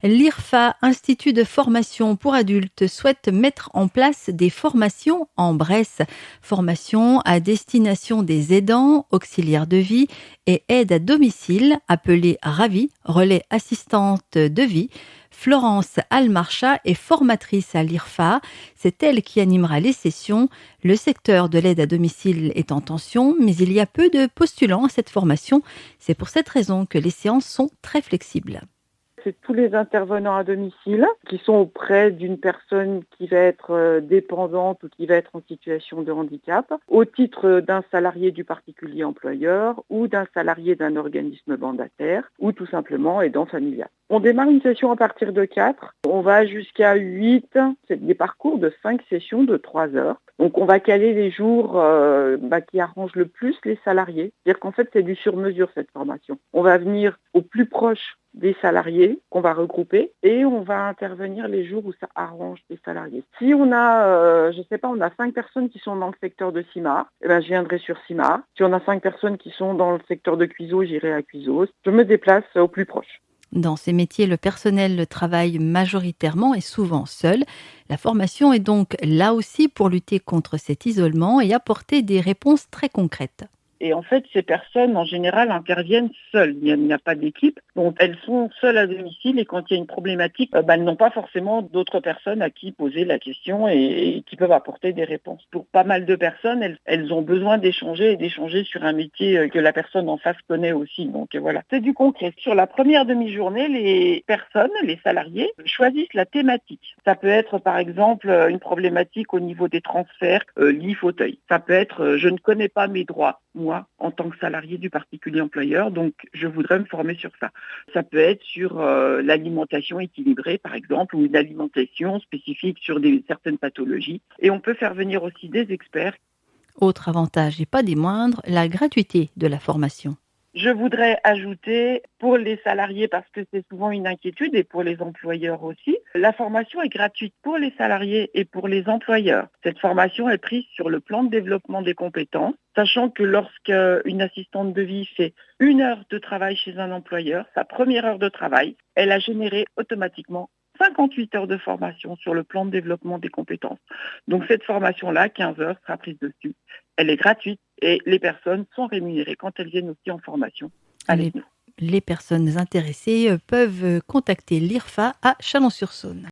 L'IRFA, Institut de formation pour adultes, souhaite mettre en place des formations en Bresse. Formations à destination des aidants, auxiliaires de vie et aides à domicile, appelées RAVI, relais assistante de vie. Florence Almarcha est formatrice à l'IRFA. C'est elle qui animera les sessions. Le secteur de l'aide à domicile est en tension, mais il y a peu de postulants à cette formation. C'est pour cette raison que les séances sont très flexibles. C'est tous les intervenants à domicile qui sont auprès d'une personne qui va être dépendante ou qui va être en situation de handicap, au titre d'un salarié du particulier employeur ou d'un salarié d'un organisme mandataire ou tout simplement aidant familial. On démarre une session à partir de 4, on va jusqu'à 8, c'est des parcours de 5 sessions de 3 heures. Donc on va caler les jours qui arrangent le plus les salariés. C'est-à-dire qu'en fait c'est du sur-mesure cette formation. On va venir au plus proche des salariés qu'on va regrouper et on va intervenir les jours où ça arrange les salariés. Si on a, on a 5 personnes qui sont dans le secteur de Simard, je viendrai sur Simard. Si on a 5 personnes qui sont dans le secteur de Cuiseaux, j'irai à Cuiseaux. Je me déplace au plus proche. Dans ces métiers, le personnel travaille majoritairement et souvent seul. La formation est donc là aussi pour lutter contre cet isolement et apporter des réponses très concrètes. Et en fait, ces personnes, en général, interviennent seules. Il n'y a pas d'équipe. Donc, elles sont seules à domicile et quand il y a une problématique, elles n'ont pas forcément d'autres personnes à qui poser la question et qui peuvent apporter des réponses. Pour pas mal de personnes, elles ont besoin d'échanger et d'échanger sur un métier que la personne en face connaît aussi. Donc, voilà. C'est du concret. Sur la première demi-journée, les personnes, les salariés, choisissent la thématique. Ça peut être, par exemple, une problématique au niveau des transferts, lit, fauteuil. Ça peut être, je ne connais pas mes droits. Moi, en tant que salarié du particulier employeur, donc je voudrais me former sur ça. Ça peut être sur l'alimentation équilibrée, par exemple, ou une alimentation spécifique sur certaines pathologies. Et on peut faire venir aussi des experts. Autre avantage et pas des moindres, la gratuité de la formation. Je voudrais ajouter pour les salariés, parce que c'est souvent une inquiétude, et pour les employeurs aussi, la formation est gratuite pour les salariés et pour les employeurs. Cette formation est prise sur le plan de développement des compétences, sachant que lorsqu'une assistante de vie fait 1 heure de travail chez un employeur, sa première heure de travail, elle a généré automatiquement 58 heures de formation sur le plan de développement des compétences. Donc cette formation-là, 15 heures, sera prise dessus. Elle est gratuite et les personnes sont rémunérées quand elles viennent aussi en formation avec nous. Les personnes intéressées peuvent contacter l'IRFA à Chalon-sur-Saône.